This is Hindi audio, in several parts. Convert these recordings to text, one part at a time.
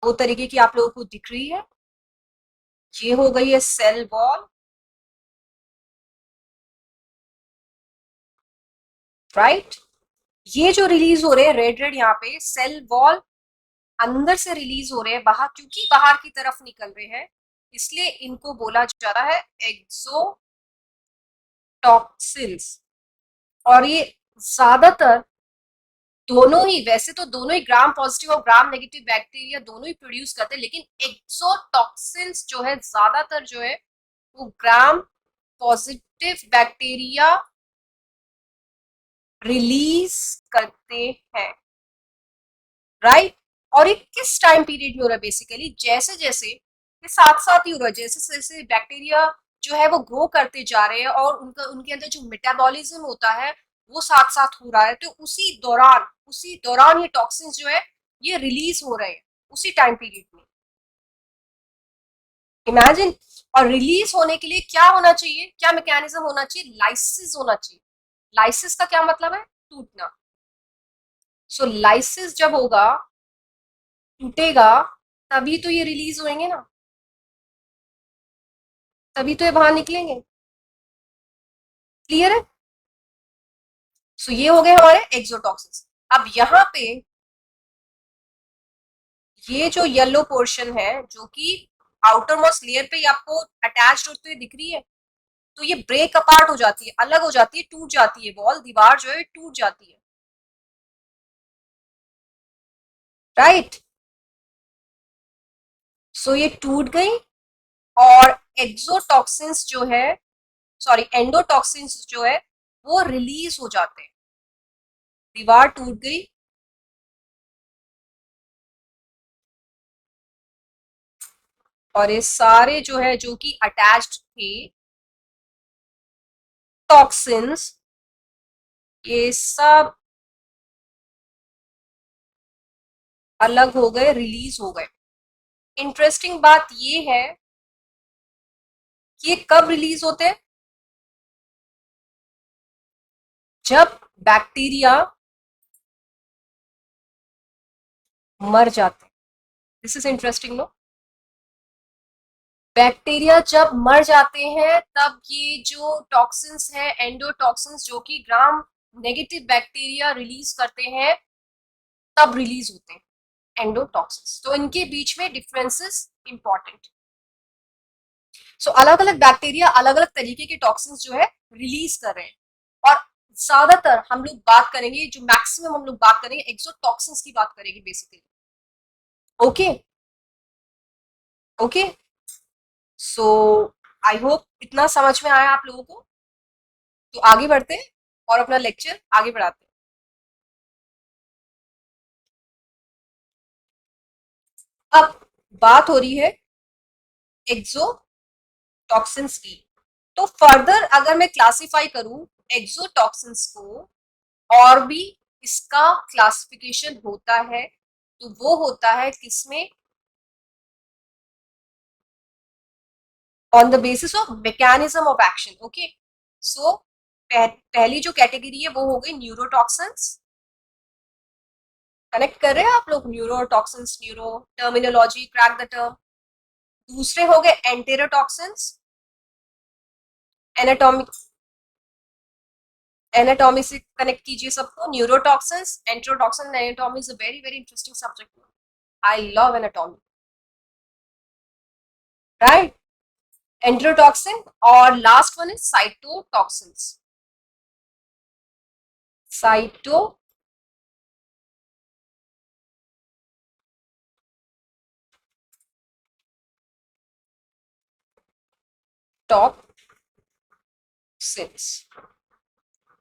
दो तरीके की आप लोगों को दिख रही है। ये हो गई है सेल वॉल, राइट। ये जो रिलीज हो रहे हैं रेड रेड यहाँ पे सेल वॉल अंदर से रिलीज हो रहे हैं बाहर, क्योंकि बाहर की तरफ निकल रहे हैं, इसलिए इनको बोला जाता है एक्सोटॉक्सिन्स। और ये ज्यादातर दोनों ही, वैसे तो दोनों ही ग्राम पॉजिटिव और ग्राम नेगेटिव बैक्टीरिया दोनों ही प्रोड्यूस करते हैं, लेकिन एक्सोटॉक्सिन्स जो है ज्यादातर जो है वो ग्राम पॉजिटिव बैक्टीरिया रिलीज करते हैं, राइट। और ये किस टाइम पीरियड में हो रहा है, बेसिकली जैसे जैसे ये साथ साथ ही हो रहा है, जैसे जैसे बैक्टीरिया जो है वो ग्रो करते जा रहे हैं और उनका उनके अंदर जो मेटाबॉलिज्म होता है वो साथ साथ हो रहा है, तो उसी दौरान ये टॉक्सिन्स जो है ये रिलीज हो रहे हैं उसी टाइम पीरियड में, इमेजिन। और रिलीज होने के लिए क्या होना चाहिए, क्या मैकेनिज्म होना चाहिए, लाइसिस होना चाहिए। लाइसिस का क्या मतलब है, टूटना। सो लाइसिस जब होगा, टूटेगा, तभी तो ये रिलीज होंगे ना, तभी तो ये बाहर निकलेंगे। क्लियर है। सो ये हो गए हमारे एक्सोटॉक्सिन्स। अब यहाँ पे ये जो येलो पोर्शन है जो कि आउटर मोस्ट लेयर पे आपको अटैच्ड होते हुए दिख रही है, तो ये ब्रेक अपार्ट हो जाती है, अलग हो जाती है, टूट जाती है, वॉल दीवार जो है टूट जाती है, राइट। सो ये टूट गई और एक्सोटॉक्सिन्स जो है, सॉरी एंडोटॉक्सिन्स जो है वो रिलीज हो जाते हैं। दीवार टूट गई और ये सारे जो है जो कि अटैच्ड थे टॉक्सिन्स, ये सब अलग हो गए, रिलीज हो गए। इंटरेस्टिंग बात ये है कि ये कब रिलीज होते हैं, जब बैक्टीरिया मर जाते हैं। This is interesting no. Bacteria जब मर जाते हैं तब ये जो टॉक्सिन्स है एंडोटॉक्सिन्स जो कि ग्राम नेगेटिव बैक्टीरिया रिलीज करते हैं तब रिलीज होते हैं एंडोटॉक्सिन्स। तो इनके बीच में डिफरेंसेस इंपॉर्टेंट। सो अलग अलग बैक्टीरिया अलग अलग तरीके के टॉक्सिन्स जो है रिलीज कर रहे हैं। और ज्यादातर हम लोग बात करेंगे, जो मैक्सिमम हम लोग बात करेंगे एक्सोटॉक्सिन्स की बात करेंगे basically. Okay, okay. So I hope इतना समझ में आया आप लोगों को। तो आगे बढ़ते हैं और अपना लेक्चर आगे बढ़ाते हैं। अब बात हो रही है एक्सोटॉक्सिन्स की। तो फर्दर अगर मैं क्लासिफाई करूं एक्सोटॉक्सिन्स को, और भी इसका क्लासिफिकेशन होता है, तो वो होता है किसमें, on the basis of mechanism of action. Okay. So पहली जो कैटेगरी है वो हो गई न्यूरोटॉक्सिन्स। कनेक्ट कर रहे हैं आप लोग, neurotoxins, neuro terminology, crack the term. दूसरे हो गए एंटेरोटॉक्सिन्स, एनाटॉमिक, एनाटॉमी से कनेक्ट कीजिए सबको। Neurotoxins, enterotoxin, anatomy is a very very interesting subject. I love anatomy, right. Enterotoxin. और last one is cytotoxins, cytotoxins.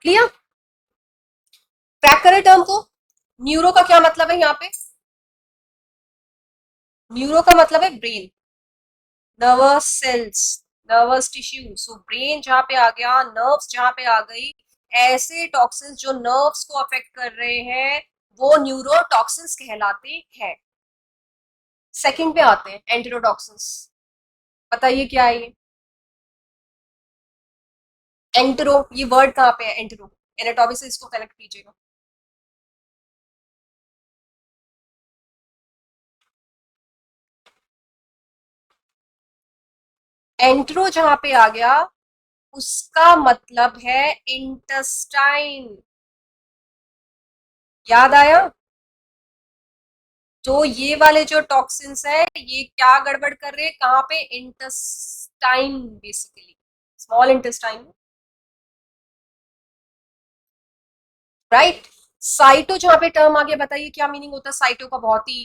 Clear. Crack करें टर्म को। न्यूरो का क्या मतलब है यहाँ पे, न्यूरो का मतलब है brain, nervous cells, nervous tissue. So brain जहां पे आ गया, नर्व्स जहां पे आ गई, ऐसे टॉक्सिन्स जो नर्व्स को अफेक्ट कर रहे हैं वो न्यूरोटॉक्सिन्स कहलाते हैं। सेकंड पे आते हैं एंटेरोटॉक्सिन्स। बताइए क्या है ये एंटेरो, ये वर्ड कहाँ पे है एंटेरो, एनाटॉमी से इसको कनेक्ट कीजिएगा। एंट्रो जहां पे आ गया उसका मतलब है इंटेस्टाइन। याद आया? तो ये वाले जो टॉक्सिन्स है ये क्या गड़बड़ कर रहे हैं कहाँ पे? Intestine, basically small intestine. Right. Cyto जहां पे टर्म आ गया, बताइए क्या मीनिंग होता है साइटो का? बहुत ही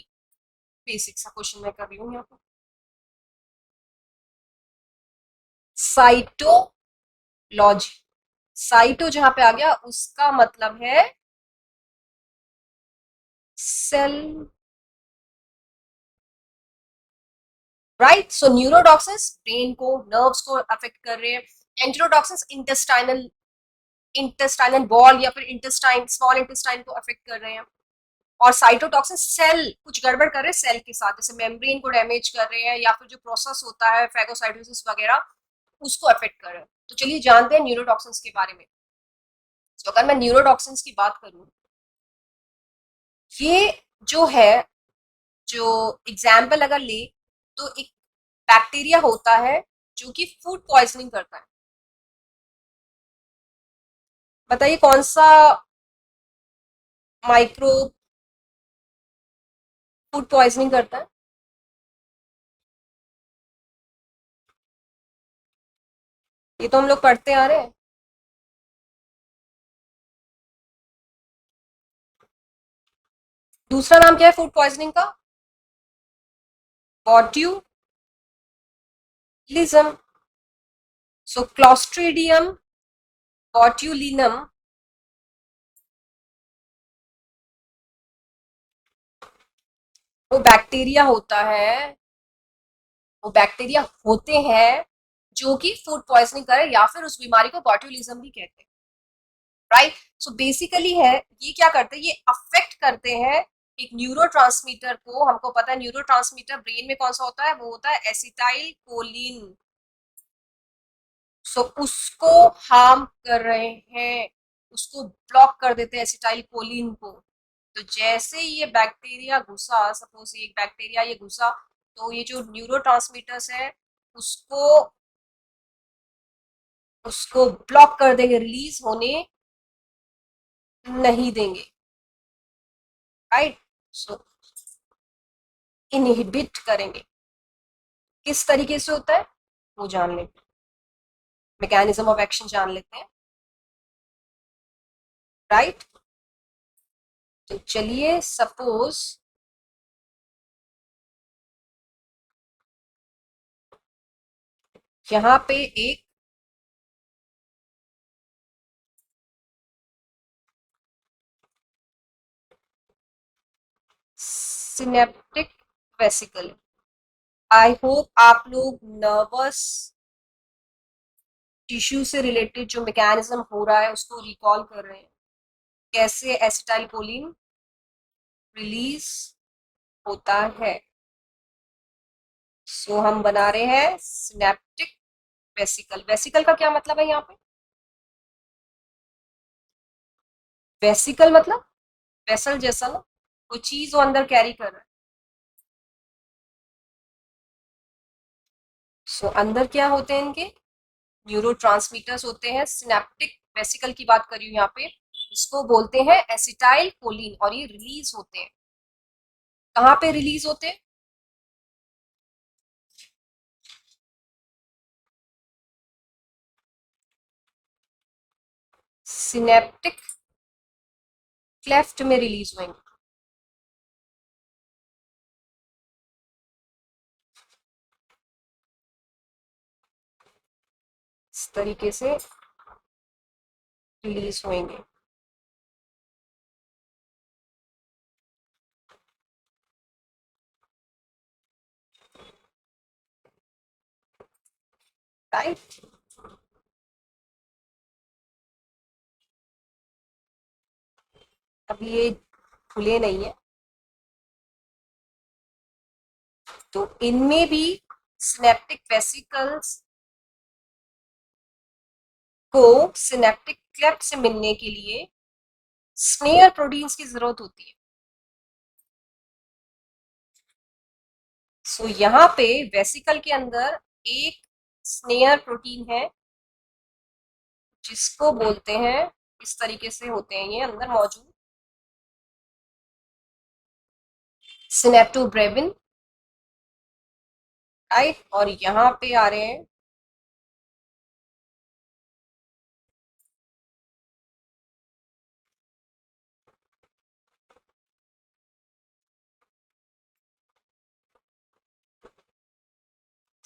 बेसिक सा क्वेश्चन मैं कर रही हूँ यहाँ पे। साइटोलॉजी। साइटो जहां पे आ गया उसका मतलब है सेल। राइट। सो न्यूरोटॉक्सिन्स ब्रेन को, नर्व्स को अफेक्ट कर रहे हैं। एंटेरोटॉक्सिन्स इंटेस्टाइनल, इंटेस्टाइनल बॉल या फिर इंटेस्टाइन, स्मॉल इंटेस्टाइन को अफेक्ट कर रहे हैं। और साइटोटॉक्सिन सेल कुछ गड़बड़ कर रहे हैं सेल के साथ, जैसे मेम्ब्रेन को डैमेज कर रहे हैं या फिर जो प्रोसेस होता है फैगोसाइटोसिस वगैरह उसको अफेक्ट कर रहे हैं। तो चलिए जानते हैं न्यूरोटॉक्सिन्स के बारे में। तो अगर मैं न्यूरोटॉक्सिन्स की बात करूं, ये जो है, जो एग्जाम्पल अगर ले तो एक बैक्टीरिया होता है जो कि फूड पॉइजनिंग करता है। बताइए कौन सा माइक्रोब फूड पॉइजनिंग करता है? ये तो हम लोग पढ़ते आ रहे हैं। दूसरा नाम क्या है फूड पॉइजनिंग का? बॉट्यूलिज्म। सो क्लॉस्ट्रीडियम बॉट्यूलिनम वो बैक्टीरिया होता है, वो बैक्टीरिया होते हैं जो कि फूड पॉइजनिंग करे या फिर उस बीमारी को बॉट्यूलिज्म भी कहते हैं। राइट। सो बेसिकली है, ये क्या करते हैं, ये अफेक्ट करते हैं एक न्यूरोट्रांसमीटर को। हमको पता है न्यूरोट्रांसमीटर ब्रेन में कौन सा होता है, वो होता है एसिटाइल कोलिन। सो उसको हार्म कर रहे हैं, उसको ब्लॉक कर देते हैं एसिटाइल कोलिन को। तो जैसे ये बैक्टीरिया घुसा, सपोज ये एक बैक्टीरिया ये घुसा, तो ये जो न्यूरोट्रांसमीटर्स है उसको उसको ब्लॉक कर देंगे, रिलीज होने नहीं देंगे। राइट। सो इनहिबिट करेंगे। किस तरीके से होता है वो जान लेते हैं, मैकेनिज्म ऑफ एक्शन जान लेते हैं। राइट। तो चलिए सपोज यहाँ पे एक सिनेप्टिक वेसिकल। आई होप आप लोग नर्वस टिश्यू से रिलेटेड जो मैकेनिज्म हो रहा है उसको रिकॉल कर रहे हैं, कैसे एसिटाइल कोलिन रिलीज होता है। सो हम बना रहे हैं सिनेप्टिक वेसिकल। वेसिकल का क्या मतलब है यहाँ पे? वेसिकल मतलब वेसल जैसा ना, कोई चीज वो अंदर कैरी कर रहा है। सो अंदर क्या होते हैं इनके? न्यूरोट्रांसमीटर्स होते हैं। सिनेप्टिक वेसिकल की बात करी हूँ यहाँ पे, इसको बोलते हैं एसिटाइल कोलिन, और ये रिलीज होते हैं। कहाँ पे रिलीज होते हैं? सिनेप्टिक क्लेफ्ट में रिलीज होंगे। इस तरीके से रिलीज होंगे। राइट। अभी ये खुले नहीं है, तो इनमें भी सिनेप्टिक वेसिकल्स को सिनेप्टिक क्लेफ्ट से मिलने के लिए स्नेयर प्रोटीन्स की जरूरत होती है। सो यहाँ पे वेसिकल के अंदर एक स्नेयर प्रोटीन है जिसको बोलते हैं, इस तरीके से होते हैं ये अंदर मौजूद, सिनेप्टोब्रेविन, राइट। और यहाँ पे आ रहे हैं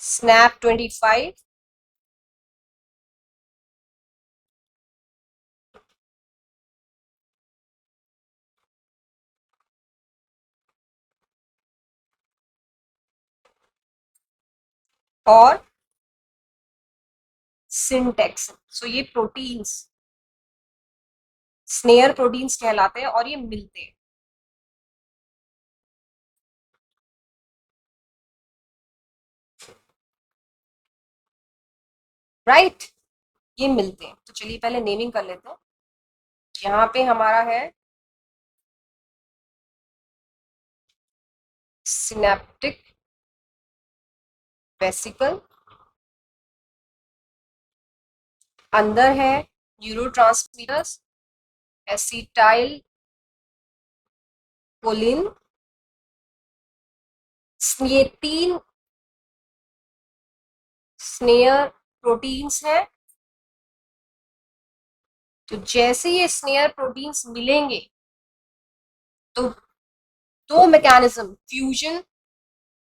स्नैप 25, और सिंटेक्स। सो ये प्रोटीन्स स्नेयर प्रोटीन्स कहलाते हैं और ये मिलते हैं, राइट। ये मिलते हैं। तो चलिए पहले नेमिंग कर लेते हैं। यहाँ पे हमारा है सिनेप्टिक वेसिकल, अंदर है न्यूरोट्रांसमीटर्स, एसिटाइल कोलिन। ये 3 स्नेयर प्रोटीन्स हैं। तो जैसे ये स्नेयर प्रोटीन्स मिलेंगे तो 2 मैकेनिज्म, फ्यूजन,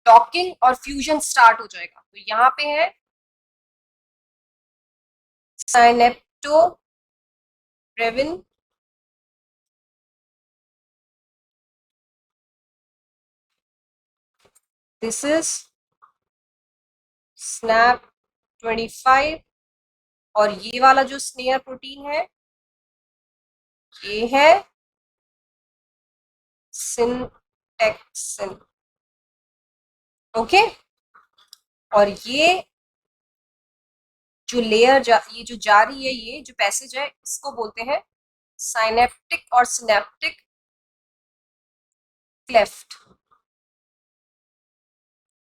डॉकिंग और फ्यूजन स्टार्ट हो जाएगा। तो यहाँ पे है साइनेप्टोब्रेविन, दिस इज स्नैप 25, और ये वाला जो स्नेयर प्रोटीन है ये है सिंटेक्सिन, ओके। और ये जो ये जो जा रही है, ये जो पैसेज है इसको बोलते हैं साइनेप्टिक और सिनेप्टिक क्लेफ्ट,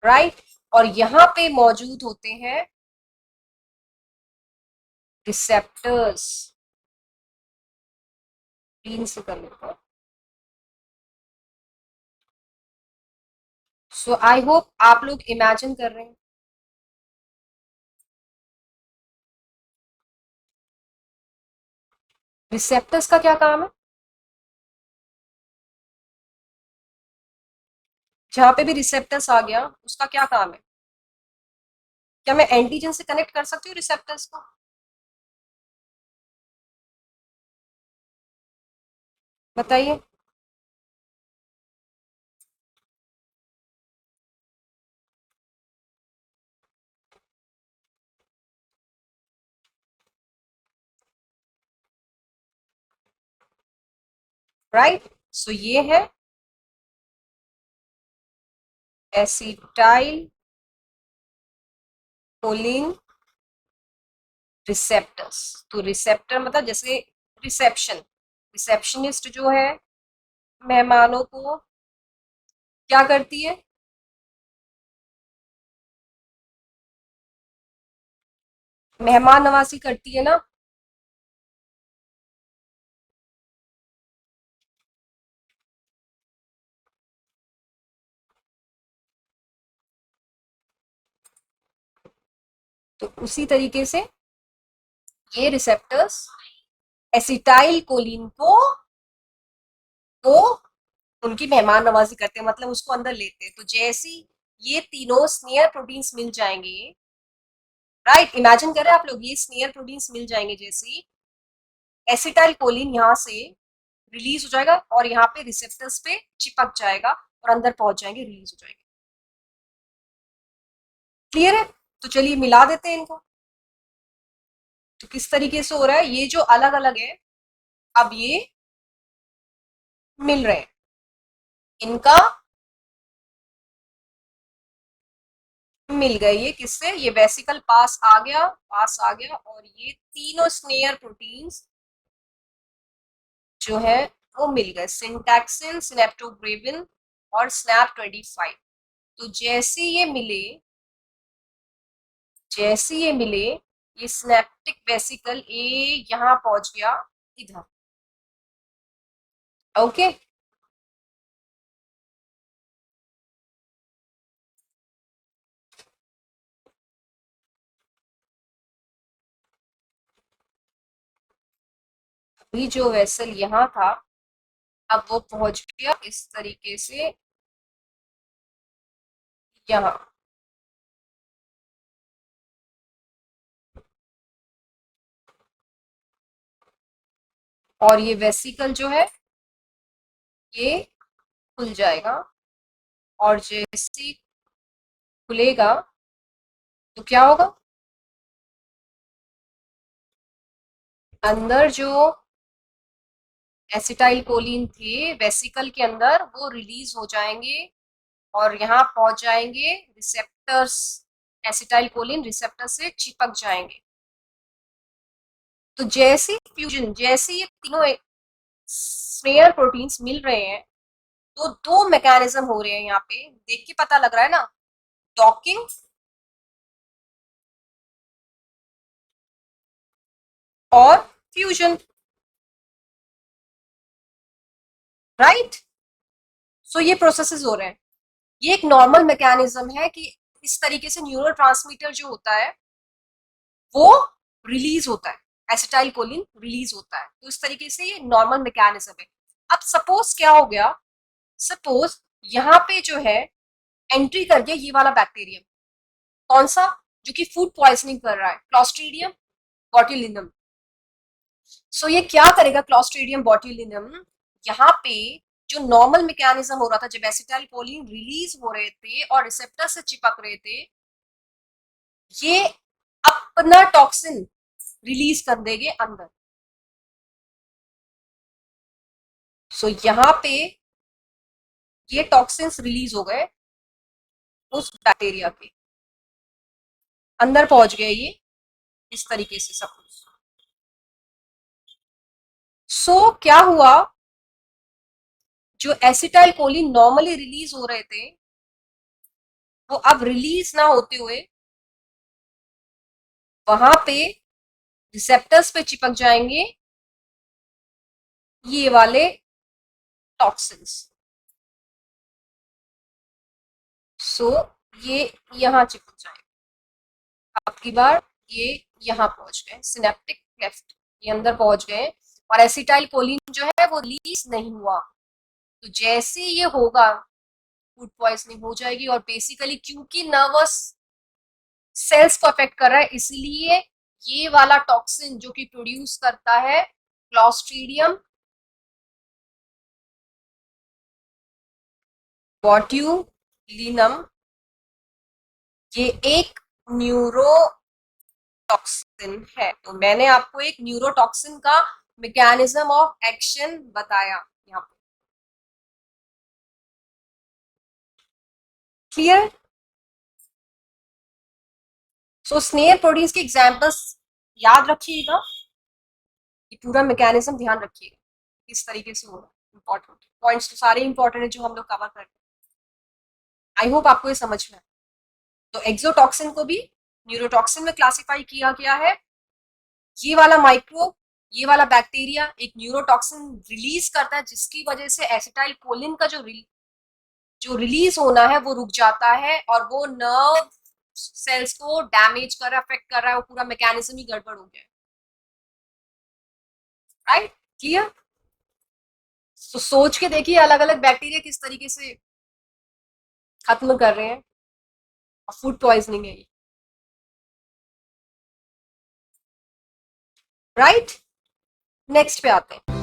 राइट। और यहाँ पे मौजूद होते हैं रिसेप्टर्स, तीन से कर लेते हैं। सो आई होप आप लोग इमेजिन कर रहे हैं। रिसेप्टर्स का क्या काम है? जहां पे भी रिसेप्टर्स आ गया उसका क्या काम है? क्या मैं एंटीजन से कनेक्ट कर सकती हूँ रिसेप्टर्स को? बताइए। राइट। सो ये है एसिटाइल कोलिन रिसेप्टर्स। तो रिसेप्टर मतलब जैसे रिसेप्शन, रिसेप्शनिस्ट जो है मेहमानों को क्या करती है? मेहमान नवाजी करती है ना। तो उसी तरीके से ये रिसेप्टर्स एसिटाइल कोलिन को उनकी मेहमान नवाजी करते हैं, मतलब उसको अंदर लेते हैं। तो जैसी ये तीनों स्नेयर प्रोटीन्स मिल जाएंगे, राइट, इमेजिन कर रहे हैं आप लोग, ये स्नेयर प्रोटीन्स मिल जाएंगे जैसे एसिटाइल कोलिन यहाँ से रिलीज हो जाएगा और यहाँ पे रिसेप्टर्स पे चिपक जाएगा और अंदर पहुंच जाएंगे, रिलीज हो जाएंगे। क्लियर है? तो चलिए मिला देते हैं इनको। तो किस तरीके से हो रहा है, ये जो अलग अलग है अब ये मिल रहे हैं, इनका मिल गए। ये किससे? ये वेसिकल पास आ गया और ये तीनों स्नेयर प्रोटीन्स जो है वो मिल गए, सिंटैक्सिन, सिनेप्टोब्रेविन और स्नैप 25। तो जैसे ये मिले, जैसे ये मिले, ये सिनेप्टिक वेसिकल ए यहाँ पहुंच गया इधर। ओके, अभी जो वेसल यहाँ था, अब वो पहुंच गया इस तरीके से यहाँ। और ये वेसिकल जो है ये खुल जाएगा, और जैसे ही खुलेगा तो क्या होगा, अंदर जो एसिटाइल कोलिन थे वेसिकल के अंदर, वो रिलीज हो जाएंगे और यहाँ पहुंच जाएंगे रिसेप्टर्स। एसिटाइल कोलिन रिसेप्टर से चिपक जाएंगे। तो जैसे फ्यूजन, जैसे ये तीनों स्मेयर प्रोटीन्स मिल रहे हैं, तो दो मैकेनिज्म हो रहे हैं यहाँ पे, देख के पता लग रहा है ना, डॉकिंग और फ्यूजन, राइट। सो ये प्रोसेसेस हो रहे हैं। ये एक नॉर्मल मैकेनिज्म है कि इस तरीके से न्यूरोट्रांसमीटर जो होता है वो रिलीज होता है, एसिटाइल कोलिन रिलीज होता है। तो इस तरीके से ये नॉर्मल मैकेनिज्म है। अब सपोज क्या हो गया, सपोज यहाँ पे जो है एंट्री कर गया ये वाला बैक्टीरियम, कौन सा, जो कि फूड पॉइजनिंग कर रहा है, क्लॉस्ट्रीडियम बॉट्यूलिनम। सो ये क्या करेगा, क्लॉस्ट्रीडियम बॉट्यूलिनम यहाँ पे जो नॉर्मल मैकेनिज्म हो रहा था, जब एसिटाइल कोलिन रिलीज हो रहे थे और रिसेप्टर से चिपक रहे थे, ये अपना टॉक्सिन रिलीज कर देंगे अंदर। सो यहाँ पे ये टॉक्सिन्स रिलीज हो गए उस बैक्टीरिया के अंदर, पहुंच गए ये इस तरीके से सब कुछ। सो क्या हुआ, जो एसिटाइल कोलिन नॉर्मली रिलीज हो रहे थे वो अब रिलीज ना होते हुए वहां पे रिसेप्टर्स पे चिपक जाएंगे ये वाले टॉक्सिन्स। सो ये यहाँ चिपक जाएंगे। अब की बार ये यहाँ पहुंच गए, सिनेप्टिक लेफ्ट ये अंदर पहुंच गए, और एसिटाइल कोलिन जो है वो रिलीज नहीं हुआ। तो जैसे ये होगा फूड पॉइजनिंग हो जाएगी। और बेसिकली क्योंकि नर्वस सेल्स को अफेक्ट कर रहा है, इसलिए ये वाला टॉक्सिन जो कि प्रोड्यूस करता है क्लॉस्ट्रीडियम बॉट्यूलिनम, ये एक न्यूरोटॉक्सिन है। तो मैंने आपको एक न्यूरोटॉक्सिन का मैकेनिज्म ऑफ एक्शन बताया यहाँ पे। क्लियर। सो स्नेयर प्रोटीन्स के एग्जांपल्स याद रखिएगा, ये पूरा मैकेनिज्म ध्यान रखिएगा किस तरीके से होगा। इंपॉर्टेंट पॉइंट्स तो सारे इंपॉर्टेंट है जो हम लोग कवर करते हैं। आई होप आपको ये समझ में। तो एक्सोटॉक्सिन को भी न्यूरोटॉक्सिन में क्लासिफाई किया गया है। ये वाला माइक्रो, ये वाला बैक्टीरिया एक न्यूरोटॉक्सिन रिलीज करता है, जिसकी वजह से एसिटाइल कोलिन का जो रिलीज होना है वो रुक जाता है, और वो नर्व सेल्स को डैमेज कर रहा है, अफेक्ट कर रहा है, वो पूरा मैकेनिज्म ही गड़बड़ हो गया है। Right, clear. तो सोच के देखिए अलग अलग बैक्टीरिया किस तरीके से खत्म कर रहे हैं, और फूड पॉइजनिंग है ये। राइट, नेक्स्ट पे आते हैं।